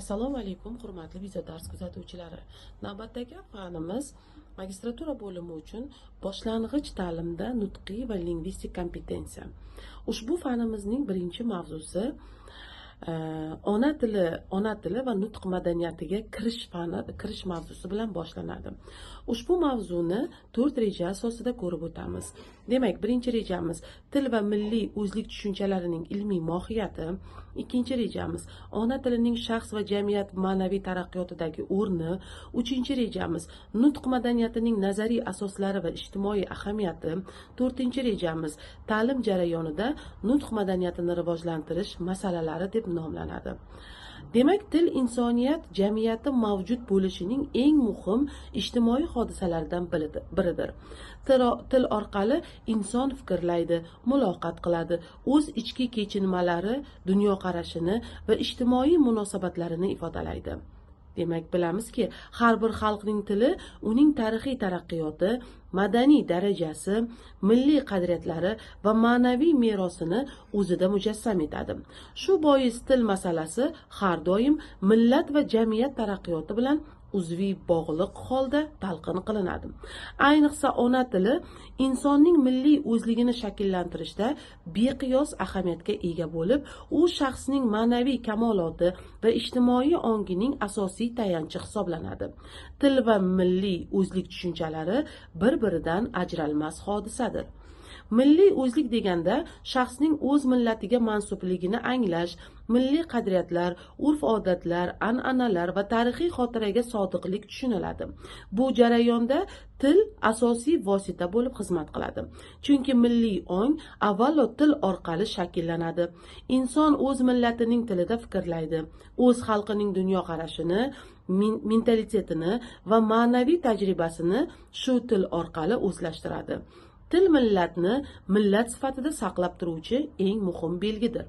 Assalomu alaykum, hurmatli video dars kuzatuvchilari. Navbatdagi fanimiz magistratura bo'limi uchun boshlang'ich ta'limda nutqiy va lingvistik kompetensiya. Ushbu fanimizning birinchi mavzusi ona tili va nutq madaniyatiga kirish mavzusi bilan boshlanadi. Ushbu mavzuni 4 reja asosida ko'rib o'tamiz. Demak, birinchi rejamiz til va milliy o'zlik tushunchalarining ilmiy mohiyati. Ikkinchi rejamiz ona tilining shaxs va jamiyat ma'naviy taraqqiyotidagi o'rni. Uchinchi rejamiz nutq madaniyatining nazariy asoslari va ijtimoiy ahamiyati. To'rtinchi rejamiz ta'lim jarayonida nutq madaniyatini rivojlantirish masalalari deb nomlanadi. Demak, til insoniyat jamiyati mavjud bo'lishining eng muhim ijtimoiy hodisalaridan biridir. Til orqali inson fikrlaydi, muloqot qiladi, o'z ichki kechinmalari, dunyoqarashini va ijtimoiy munosabatlarini ifodalaydi. Demak, bilamizki, har bir xalqning tili uning tarixiy taraqqiyoti, madaniy darajasi, milliy qadriyatlari va ma'naviy merosini o'zida mujassam etadi. Shu bois til masalasi har doim millat va jamiyat taraqqiyoti bilan uzviy bog'liq holda talqin qilinadi. Ayniqsa ona tili insonning milliy o'zligini shakllantirishda beqiyos ahamiyatga ega bo'lib, u shaxsning ma'naviy kamoloti va ijtimoiy ongining asosiy tayanchi hisoblanadi. Til va milliy o'zlik tushunchalari bir-biridan ajralmas hodisadir. Milliy o'zlik deganda shaxsning o'z millatiga mansubligini anglash, milliy qadriyatlar, urf-odatlar, an'analar va tarixiy xotiraga sodiqlik tushuniladi. Bu jarayonda til asosiy vosita bo'lib xizmat qiladi. Chunki milliy ong avvalo til orqali shakllanadi. Inson o'z millatining tilida fikrlaydi, o'z xalqining dunyoqarashini, mentalitetini va ma'naviy tajribasini shu til orqali o'zlashtiradi. Til millatni millat sifatida saqlab turuvchi eng muhim belgidir.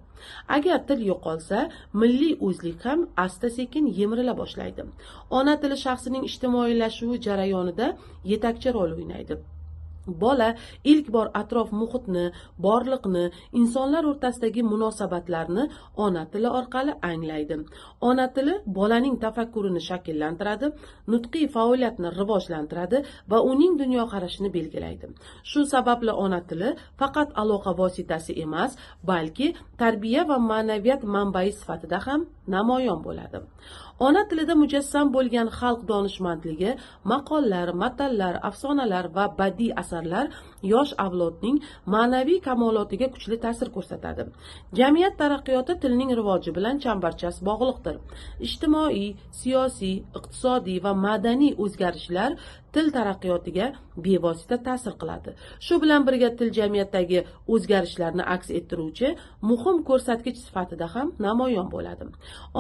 Agar til yo'qolsa, milliy o'zlik ham asta-sekin yemirila boshlaydi. Ona tili shaxsining ijtimoiylashuvi jarayonida yetakchi rol o'ynaydi. Bola ilk bor atrof muhitni, borliqni, insonlar o'rtasidagi munosabatlarni ona tili orqali anglaydi. Ona tili bolaning tafakkurini shakllantiradi, nutqiy faoliyatni rivojlantiradi va uning dunyoqarashini belgilaydi. Shu sababli ona tili faqat aloqa vositasi emas, balki tarbiya va ma'naviyat manbai sifatida ham namoyon bo'ladi. Ona tilida mujassam bo'lgan xalq donishmandligi, maqollar, matallar, afsonalar va badiiy asarlar yosh avlodning ma'naviy kamolotiga kuchli ta'sir ko'rsatadi. Jamiyat taraqqiyoti tilning rivoji bilan chambarchas bog'liqdir. Ijtimoiy, siyosiy, iqtisodiy va madaniy o'zgarishlar til taraqqiyotiga bevosita ta'sir qiladi. Shu bilan birga til jamiyatdagi o'zgarishlarni aks ettiruvchi muhim ko'rsatkich sifatida ham namoyon bo'ladi.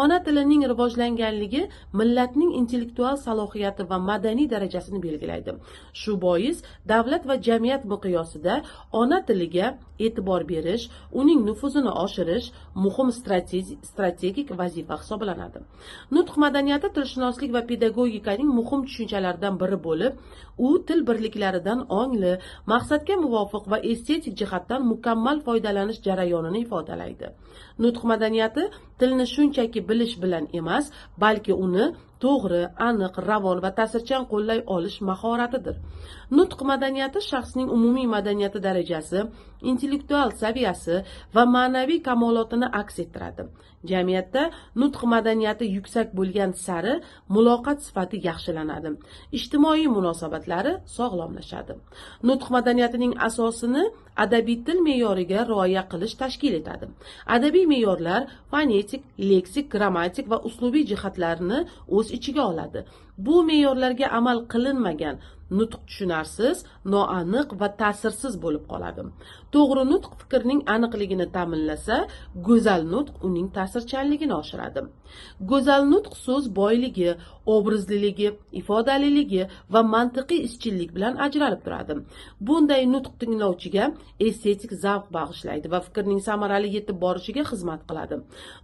Ona tilining rivojlanganligi millatning intellektual salohiyati va madaniy darajasini belgilaydi. Shu bois davlat va jamiyat miqyosida ona tiliga e'tibor berish, uning nufuzini oshirish muhim strategik vazifa hisoblanadi. Nutq madaniyati tilshunoslik va pedagogikaning muhim tushunchalaridan biri bo'lib, u til birliklaridan ongli, maqsadga muvofiq va estetik jihatdan mukammal foydalanish jarayonini ifodalaydi. Nutq madaniyati tilni shunchaki bilish bilan emas, balki uni to'g'ri, aniq, ravon va ta'sirchan qo'llay olish mahoratidir. Nutq madaniyati shaxsning umumiy madaniyati darajasi, intellektual saviyasi va ma'naviy kamolotini aks ettiradi. Jamiyatda nutq madaniyati yuksak bo'lgan sari muloqot sifati yaxshilanadi, ijtimoiy munosabatlari sog'lomlashadi. Nutq madaniyatining asosini adabiy til me'yoriga rioya qilish tashkil etadi. Adabiy me'yorlar fonetik, leksik, grammatik va uslubiy jihatlarni o'z ichiga oladi. Bu me'yorlarga amal qilinmagan nutq tushunarsiz, noaniq va ta'sirsiz bo'lib qoladi. To'g'ri nutq fikrning aniqligini ta'minlasa, go'zal nutq uning ta'sirchanligini oshiradi. Go'zal nutq so'z boyligi, obrazliligi, ifodaliligi va mantiqiy izchillik bilan ajralib turadi. Bunday nutq tinglovchiga estetik zavq bag'ishlaydi va fikrning samarali yetib borishiga xizmat qiladi.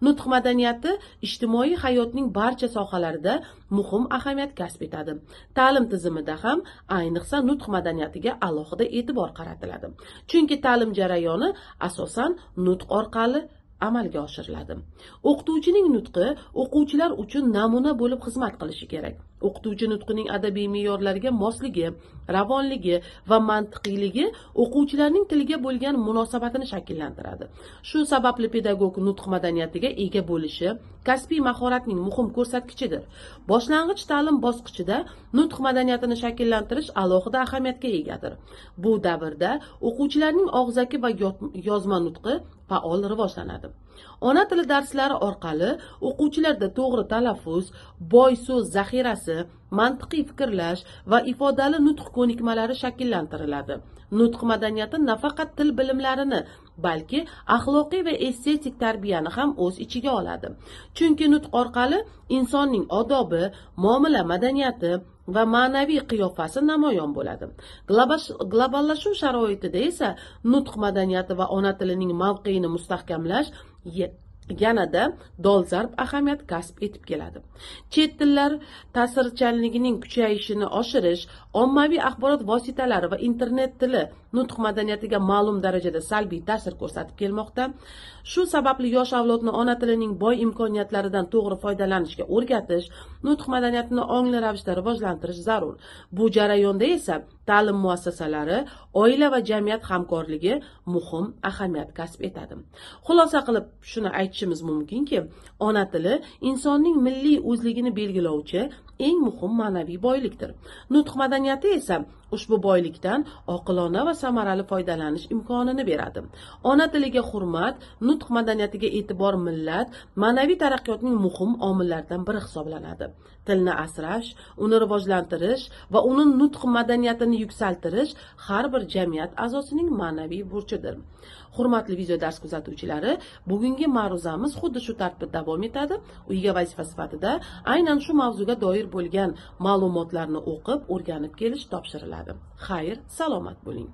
Nutq madaniyati ijtimoiy hayotning barcha sohalarida muhim ahamiyat kasb etadi. Ta'lim tizimida ham ayniqsa nutq madaniyatiga alohida e'tibor qaratiladi. Chunki ta'lim jarayoni asosan nutq orqali amalga oshiriladi. O'qituvchining nutqi o'quvchilar uchun namuna bo'lib xizmat qilishi kerak. O'qituvchi nutqining adabiy me'yorlarga mosligi, ravonligi va mantiqiyligi o'quvchilarning tilga bo'lgan munosabatini shakllantiradi. Shu sababli pedagog nutq madaniyatiga ega bo'lishi kasbiy mahoratning muhim ko'rsatkichidir. Boshlang'ich ta'lim bosqichida nutq madaniyatini shakllantirish alohida ahamiyatga egadir. Bu davrda o'quvchilarning og'zaki va yozma nutqi faol rivojlanadi. Ona tili darslari orqali o'quvchilarda to'g'ri talaffuz, boy so'z zaxirasi, mantiqiy fikrlash va ifodali nutq ko'nikmalari shakllantiriladi. Nutq madaniyati nafaqat til bilimlarini, balki axloqiy va estetik tarbiyani ham o'z ichiga oladi. Chunki nutq orqali insonning odobi, muomala madaniyati va ma'naviy qiyofasi namoyon bo'ladi. Globallashuv sharoitida esa nutq madaniyati va ona tilining mavqeini mustahkamlash yanada dolzarb ahamiyat kasb etib keladi. Chet tillar ta'sirchanligining kuchayishini oshirish, ommaviy axborot vositalari va internet tili nutq madaniyatiga ma'lum darajada salbiy ta'sir ko'rsatib kelmoqda. Shu sababli yosh avlodni ona tilining boy imkoniyatlaridan to'g'ri foydalanishga o'rgatish, nutq madaniyatini ongli ravishda rivojlantirish zarur. Bu jarayonda esa ta'lim muassasalari, oila va jamiyat hamkorligi muhim ahamiyat kasb etadi. Xulosa qilib shuni aytishimiz mumkinki, ona tili insonning milliy o'zligini belgilovchi eng muhim ma'naviy boylikdir. Nutq madaniyati esa ushbu boylikdan oqilona va samarali foydalanish imkonini beradi. Ona tiliga hurmat, nutq madaniyatiga e'tibor millat ma'naviy taraqqiyotning muhim omillaridan biri hisoblanadi. Tilni asrash, uni rivojlantirish va uning nutq madaniyatini yuksaltirish har bir jamiyat a'zosining ma'naviy burchidir. Hurmatli video dars kuzatuvchilari, bugungi ma'ruzamiz xuddi shu tartibda davom etadi. Uyga vazifa sifatida aynan shu mavzuga doir bo'lgan ma'lumotlarni o'qib, o'rganib kelish topshiriladi. Xayr, salomat bo'ling.